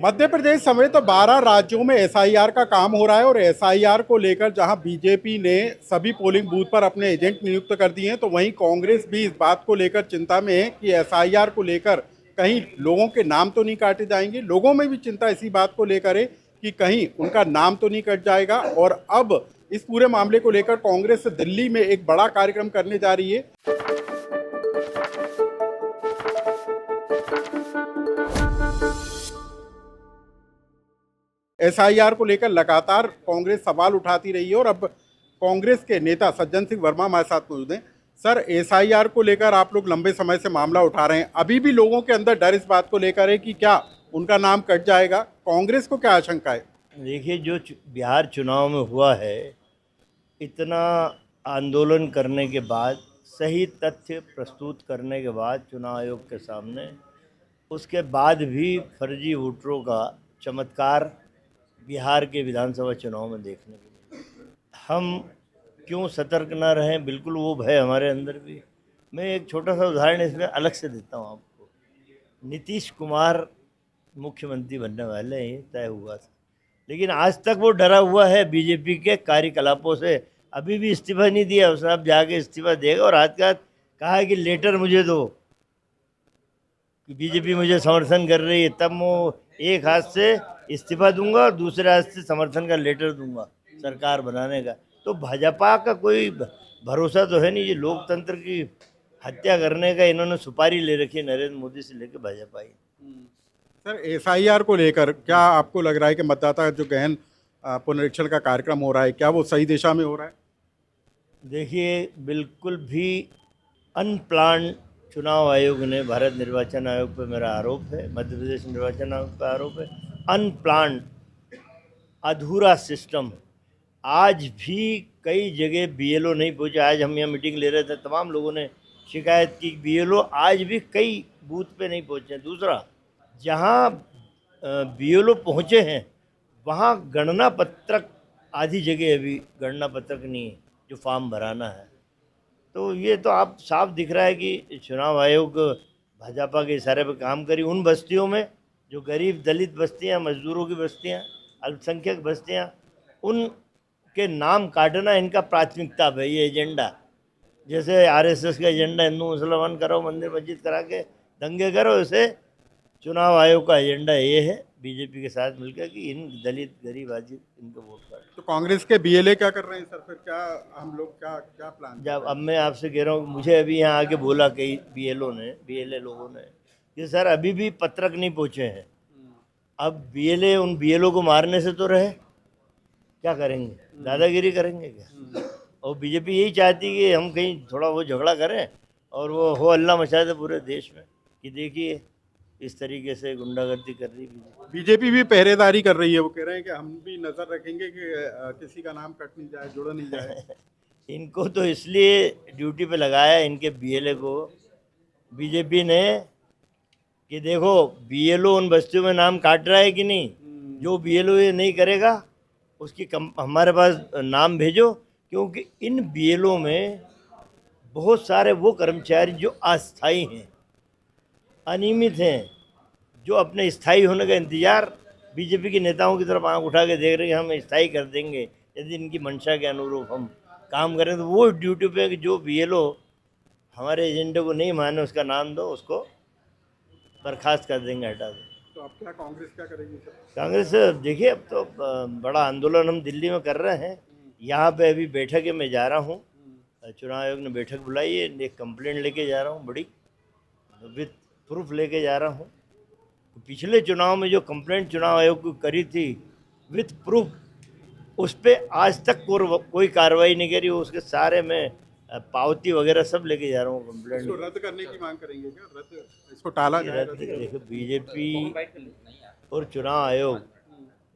मध्य प्रदेश समेत 12 राज्यों में एसआईआर का काम हो रहा है और एसआईआर को लेकर जहां बीजेपी ने सभी पोलिंग बूथ पर अपने एजेंट नियुक्त कर दिए हैं, तो वहीं कांग्रेस भी इस बात को लेकर चिंता में है कि एसआईआर को लेकर कहीं लोगों के नाम तो नहीं काटे जाएंगे। लोगों में भी चिंता इसी बात को लेकर है कि कहीं उनका नाम तो नहीं कट जाएगा। और अब इस पूरे मामले को लेकर कांग्रेस दिल्ली में एक बड़ा कार्यक्रम करने जा रही है। एसआईआर को लेकर लगातार कांग्रेस सवाल उठाती रही है और अब कांग्रेस के नेता सज्जन सिंह वर्मा हमारे साथ मौजूद हैं। सर, एसआईआर को लेकर आप लोग लंबे समय से मामला उठा रहे हैं, अभी भी लोगों के अंदर डर इस बात को लेकर है कि क्या उनका नाम कट जाएगा? कांग्रेस को क्या आशंका है? देखिए, जो बिहार चुनाव में हुआ है, इतना आंदोलन करने के बाद, सही तथ्य प्रस्तुत करने के बाद चुनाव आयोग के सामने, उसके बाद भी फर्जी वोटरों का चमत्कार बिहार के विधानसभा चुनाव में देखने को मिला। हम क्यों सतर्क न रहें? बिल्कुल वो भय हमारे अंदर भी। मैं एक छोटा सा उदाहरण इसमें अलग से देता हूँ आपको। नीतीश कुमार मुख्यमंत्री बनने वाले हैं, तय हुआ था, लेकिन आज तक वो डरा हुआ है बीजेपी के कार्यकलापों से। अभी भी इस्तीफा नहीं दिया उसने, अब जाके इस्तीफा देगा। और हाथ का हाथ कहा है कि लेटर मुझे दो कि बीजेपी मुझे समर्थन कर रही है, तब वो एक हाथ से इस्तीफा दूंगा और दूसरे हाथ से समर्थन का लेटर दूंगा सरकार बनाने का। तो भाजपा का कोई भरोसा तो है नहीं। ये लोकतंत्र की हत्या करने का इन्होंने सुपारी ले रखी है, नरेंद्र मोदी से लेकर भाजपा ही। सर, एसआईआर को लेकर क्या आपको लग रहा है कि मतदाता जो गहन पुनरीक्षण का कार्यक्रम हो रहा है, क्या वो सही दिशा में हो रहा है? देखिए, बिल्कुल भी अनप्लान चुनाव आयोग ने, भारत निर्वाचन आयोग पर मेरा आरोप है, मध्य प्रदेश निर्वाचन आयोग पर आरोप है, अनप्लान अधूरा सिस्टम। आज भी कई जगह बीएलओ नहीं पहुंचे। आज हम यहाँ मीटिंग ले रहे थे, तमाम लोगों ने शिकायत की बीएलओ आज भी कई बूथ पे नहीं पहुंचे। दूसरा, जहाँ बीएलओ पहुंचे हैं वहाँ गणना पत्रक, आधी जगह अभी गणना पत्रक नहीं है जो फॉर्म भराना है। तो ये तो आप साफ दिख रहा है कि चुनाव आयोग भाजपा के इशारे पर काम करी। उन बस्तियों में जो गरीब दलित बस्तियां, मजदूरों की बस्तियां, अल्पसंख्यक बस्तियां, उनके नाम काटना इनका प्राथमिकता है, ये एजेंडा। जैसे आरएसएस का एजेंडा हिंदू मुसलमान करो, मंदिर मस्जिद करा के दंगे करो, इसे चुनाव आयोग का एजेंडा ये है बीजेपी के साथ मिलकर कि इन दलित गरीब आदि इनको वोट काटे। तो कांग्रेस के बीएलए क्या कर रहे हैं सर? फिर क्या हम लोग क्या क्या प्लान? जब अब मैं आपसे कह रहा हूँ, मुझे अभी यहाँ आके बोला कई बीएलए लोगों ने कि सर अभी भी पत्रक नहीं पहुँचे हैं। अब बीएलए उन बीएलओ को मारने से तो रहे, क्या करेंगे? दादागिरी करेंगे क्या? और बीजेपी यही चाहती है कि हम कहीं थोड़ा वो झगड़ा करें और वो हो अल्लाह मचा दे पूरे देश में कि देखिए इस तरीके से गुंडागर्दी कर रही है बीजेपी भी पहरेदारी कर रही है। वो कह रहे हैं कि हम भी नजर रखेंगे कि किसी का नाम कट नहीं जाए, जुड़ा नहीं जाए। इनको तो इसलिए ड्यूटी पे लगाया इनके बीएलए को बीजेपी ने कि देखो बीएलओ उन बस्तियों में नाम काट रहा है कि नहीं। जो बीएलओ ये नहीं करेगा उसकी हमारे पास नाम भेजो, क्योंकि इन बीएलओ में बहुत सारे वो कर्मचारी जो अस्थायी हैं, अनियमित हैं, जो अपने स्थायी होने का इंतज़ार बीजेपी के नेताओं की तरफ आंख उठा के देख रहे हैं कि हम स्थायी कर देंगे यदि इनकी मंशा के अनुरूप हम काम करें। तो वो ड्यूटी पे कि जो बीएलओ हमारे एजेंडे को नहीं माने उसका नाम दो, उसको बर्खास्त कर देंगे, हटा देंगे। तो अब क्या कांग्रेस क्या करेगी सर? कांग्रेस देखिए, अब तो बड़ा आंदोलन हम दिल्ली में कर रहे हैं। यहाँ पे अभी बैठक है, मैं जा रहा हूँ, चुनाव आयोग ने बैठक बुलाई है, एक कंप्लेंट लेके जा रहा हूँ, बड़ी विद प्रूफ लेके जा रहा हूँ। पिछले चुनाव में जो कंप्लेंट चुनाव आयोग को करी थी विथ प्रूफ, उस पर आज तक कोई कार्रवाई नहीं करी। उसके सारे में पावती वगैरह सब लेके जा रहा हूँ कंप्लेंट। इसको रद्द करने की मांग करेंगे क्या? रद्द, इसको टाला जाए? देखो, बीजेपी और चुनाव आयोग,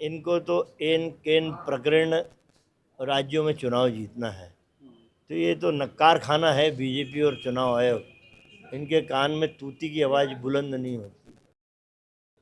इनको तो एन केन प्रकरण राज्यों में चुनाव जीतना है। तो ये तो नक्कार खाना है बीजेपी और चुनाव आयोग। इनके कान में तूती की आवाज़ बुलंद नहीं होती।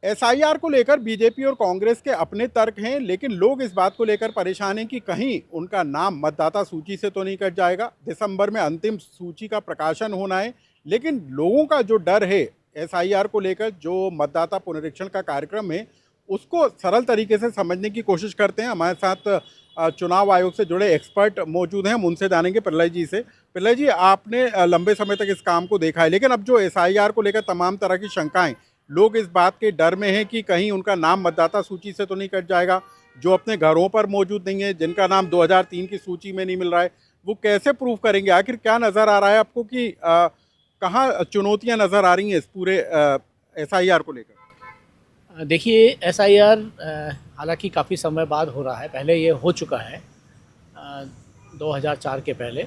एसआईआर को लेकर बीजेपी और कांग्रेस के अपने तर्क हैं, लेकिन लोग इस बात को लेकर परेशान हैं कि कहीं उनका नाम मतदाता सूची से तो नहीं कट जाएगा। दिसंबर में अंतिम सूची का प्रकाशन होना है, लेकिन लोगों का जो डर है एसआईआर को लेकर, जो मतदाता पुनरीक्षण का कार्यक्रम है उसको सरल तरीके से समझने की कोशिश करते हैं। हमारे साथ चुनाव आयोग से जुड़े एक्सपर्ट मौजूद हैं, हम उनसे जानेंगे। प्रलय जी से, प्रलय जी, आपने लंबे समय तक इस काम को देखा है, लेकिन अब जो एसआईआर को लेकर तमाम तरह की शंकाएं, लोग इस बात के डर में हैं कि कहीं उनका नाम मतदाता सूची से तो नहीं कट जाएगा। जो अपने घरों पर मौजूद नहीं है, जिनका नाम 2003 की सूची में नहीं मिल रहा है, वो कैसे प्रूव करेंगे? आखिर क्या नज़र आ रहा है आपको कि कहाँ चुनौतियां नज़र आ रही हैं इस पूरे एसआईआर को लेकर? देखिए, एसआईआर हालांकि काफ़ी समय बाद हो रहा है। पहले ये हो चुका है 2004 के पहले,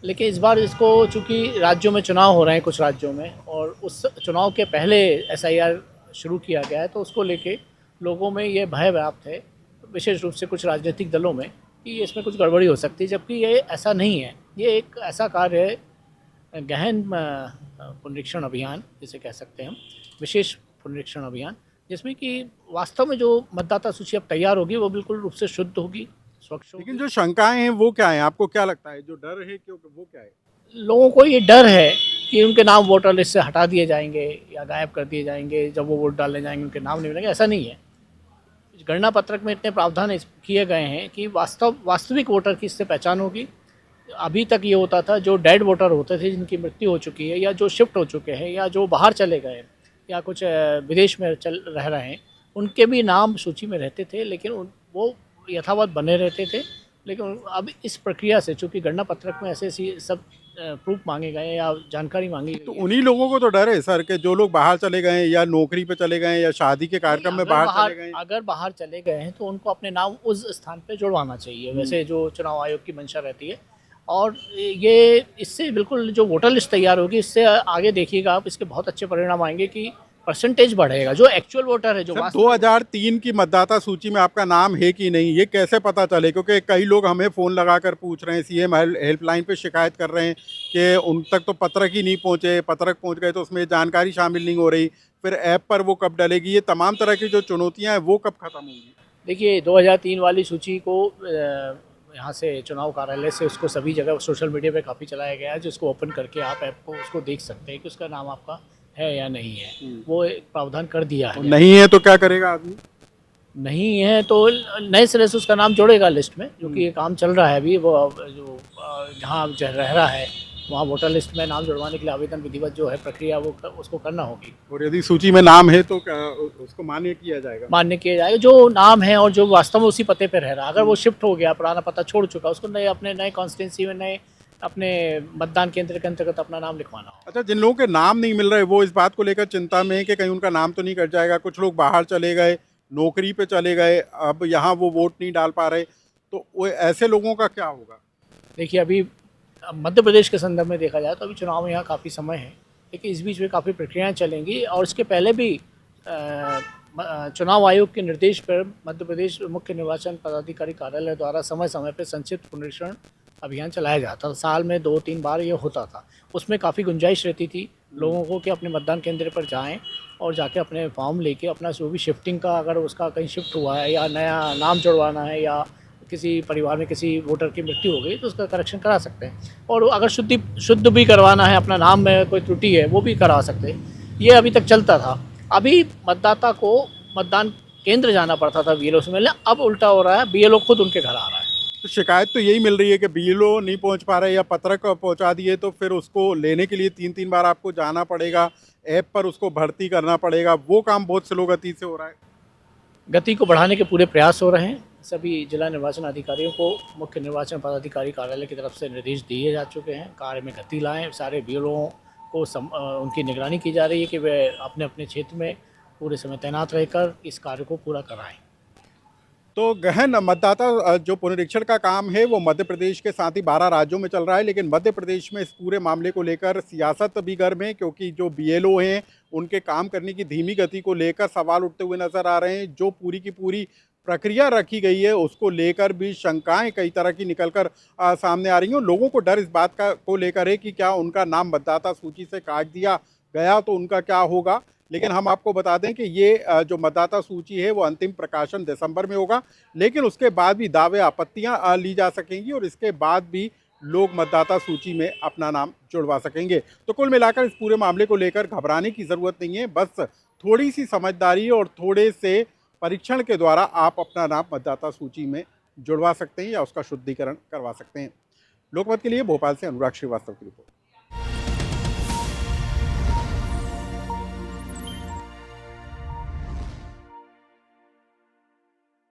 लेकिन इस बार इसको चूँकि राज्यों में चुनाव हो रहे हैं कुछ राज्यों में, और उस चुनाव के पहले एसआईआर शुरू किया गया है, तो उसको लेके लोगों में ये भय व्याप्त है, विशेष रूप से कुछ राजनीतिक दलों में, कि इसमें कुछ गड़बड़ी हो सकती है, जबकि ये ऐसा नहीं है। ये एक ऐसा कार्य है, गहन पुनरीक्षण अभियान जिसे कह सकते हैं हम, विशेष पुनरीक्षण अभियान, जिसमें कि वास्तव में जो मतदाता सूची अब तैयार होगी वो बिल्कुल रूप से शुद्ध होगी, स्वच्छ होगी। लेकिन जो शंकाएं हैं वो क्या है? आपको क्या लगता है, जो डर है क्यों, वो क्या है? लोगों को ये डर है कि उनके नाम वोटर लिस्ट से हटा दिए जाएंगे या गायब कर दिए जाएंगे, जब वो वोट डालने जाएंगे उनके नाम नहीं मिलेंगे। ऐसा नहीं है। गणना पत्रक में इतने प्रावधान किए गए हैं कि वास्तविक वोटर की इससे पहचान होगी। अभी तक ये होता था, जो डेड वोटर होते थे, जिनकी मृत्यु हो चुकी है या जो शिफ्ट हो चुके हैं या जो बाहर चले गए या कुछ विदेश में रह रहे हैं, उनके भी नाम सूची में रहते थे, लेकिन वो यथावत बने रहते थे। लेकिन अब इस प्रक्रिया से, चूँकि गणना पत्रक में ऐसे सब प्रूफ मांगे गए या जानकारी मांगी तो गई है, उन्हीं लोगों को तो डर है सर, कि जो लोग बाहर चले गए हैं या नौकरी पे चले गए हैं या शादी के कार्यक्रम में बाहर चले गए हैं। अगर बाहर चले गए हैं तो उनको अपने नाम उस स्थान पे जुड़वाना चाहिए, वैसे जो चुनाव आयोग की मंशा रहती है। और ये इससे बिल्कुल जो वोटर लिस्ट तैयार होगी, इससे आगे देखिएगा आप, इसके बहुत अच्छे परिणाम आएंगे कि परसेंटेज बढ़ेगा। जो एक्चुअल वोटर है, जो 2003 की मतदाता सूची में आपका नाम है कि नहीं, ये कैसे पता चले? क्योंकि कई लोग हमें फ़ोन लगाकर पूछ रहे हैं, सीएम हेल्पलाइन पे शिकायत कर रहे हैं कि उन तक तो पत्रक ही नहीं पहुंचे, पत्रक पहुंच गए तो उसमें जानकारी शामिल नहीं हो रही, फिर ऐप पर वो कब डलेगी? ये तमाम तरह की जो चुनौतियाँ हैं वो कब खत्म होंगी? देखिए, 2003 वाली सूची को यहाँ से चुनाव कार्यालय से उसको सभी जगह सोशल मीडिया पे काफ़ी चलाया गया है, जिसको ओपन करके आप ऐप को उसको देख सकते हैं कि उसका नाम आपका है या नहीं है। वो एक प्रावधान कर दिया है। नहीं है तो क्या करेगा आदमी? नहीं है तो नए सिरे से उसका नाम जोड़ेगा लिस्ट में, जो कि ये काम चल रहा है अभी। वो जो जहाँ रह रहा है वहाँ वोटर लिस्ट में नाम जुड़वाने के लिए आवेदन विधिवत जो है प्रक्रिया, वो उसको करना होगी। और यदि सूची में नाम है तो क्या उसको मान्य किया जाएगा? मान्य किया जाएगा जो नाम है, और जो वास्तव में उसी पते पे रह रहा है। अगर वो शिफ्ट हो गया, पुराना पता छोड़ चुका, उसको अपने नए कॉन्स्टिट्यूंसी में, नए अपने मतदान केंद्र के अंतर्गत अपना नाम लिखवाना हो। अच्छा, जिन लोगों के नाम नहीं मिल रहे, वो इस बात को लेकर चिंता में है कि कहीं उनका नाम तो नहीं कट जाएगा। कुछ लोग बाहर चले गए, नौकरी पे चले गए, अब यहाँ वो वोट नहीं डाल पा रहे, तो वो ऐसे लोगों का क्या होगा? देखिए, अभी मध्य प्रदेश के संदर्भ में देखा जाए तो अभी चुनाव में यहाँ काफ़ी समय है, लेकिन इस बीच में काफ़ी प्रक्रियाएं चलेंगी। और इसके पहले भी चुनाव आयोग के निर्देश पर मध्य प्रदेश मुख्य निर्वाचन पदाधिकारी कार्यालय द्वारा समय समय पर संक्षिप्त पुनरीक्षण अभियान चलाया जाता था। साल में 2-3 बार ये होता था। उसमें काफ़ी गुंजाइश रहती थी लोगों को कि अपने मतदान केंद्र पर जाएं और जाके अपने फॉर्म लेके अपना जो भी शिफ्टिंग का, अगर उसका कहीं शिफ्ट हुआ है या नया नाम जुड़वाना है या किसी परिवार में किसी वोटर की मृत्यु हो गई, तो उसका करेक्शन करा सकते हैं। और अगर शुद्ध भी करवाना है, अपना नाम में कोई त्रुटि है वो भी करा सकते हैं। ये अभी तक चलता था। अभी मतदाता को मतदान केंद्र जाना पड़ता था बीएलओ से मिलने, अब उल्टा हो रहा है, बीएलओ खुद उनके घर आ रहा है। तो शिकायत तो यही मिल रही है कि बीएलओ नहीं पहुंच पा रहे या पत्रक पहुंचा दिए तो फिर उसको लेने के लिए 3-3 बार आपको जाना पड़ेगा, ऐप पर उसको भर्ती करना पड़ेगा। वो काम बहुत स्लो गति से हो रहा है। गति को बढ़ाने के पूरे प्रयास हो रहे हैं। सभी जिला निर्वाचन अधिकारियों को मुख्य निर्वाचन पदाधिकारी कार्यालय की तरफ से निर्देश दिए जा चुके हैं, कार्य में गति लाएं। सारे बीएलओ को उनकी निगरानी की जा रही है कि वे अपने अपने क्षेत्र में पूरे समय तैनात रहकर इस कार्य को पूरा कराएं। तो गहन मतदाता जो पुनरीक्षण का काम है वो मध्य प्रदेश के साथ ही 12 राज्यों में चल रहा है, लेकिन मध्य प्रदेश में इस पूरे मामले को लेकर सियासत भी गर्म है, क्योंकि जो बीएलओ हैं उनके काम करने की धीमी गति को लेकर सवाल उठते हुए नजर आ रहे हैं। जो पूरी की पूरी प्रक्रिया रखी गई है उसको लेकर भी शंकाएं कई तरह की निकलकर सामने आ रही हैं। लोगों को डर इस बात का को लेकर है कि क्या उनका नाम मतदाता सूची से काट दिया गया तो उनका क्या होगा। लेकिन हम आपको बता दें कि ये जो मतदाता सूची है वो अंतिम प्रकाशन दिसंबर में होगा, लेकिन उसके बाद भी दावे आपत्तियां ली जा सकेंगी और इसके बाद भी लोग मतदाता सूची में अपना नाम जुड़वा सकेंगे। तो कुल मिलाकर इस पूरे मामले को लेकर घबराने की ज़रूरत नहीं है, बस थोड़ी सी समझदारी और थोड़े से परीक्षण के द्वारा आप अपना नाम मतदाता सूची में जुड़वा सकते हैं या उसका शुद्धिकरण करवा सकते हैं। लोकमत के लिए भोपाल से अनुराग श्रीवास्तव की रिपोर्ट।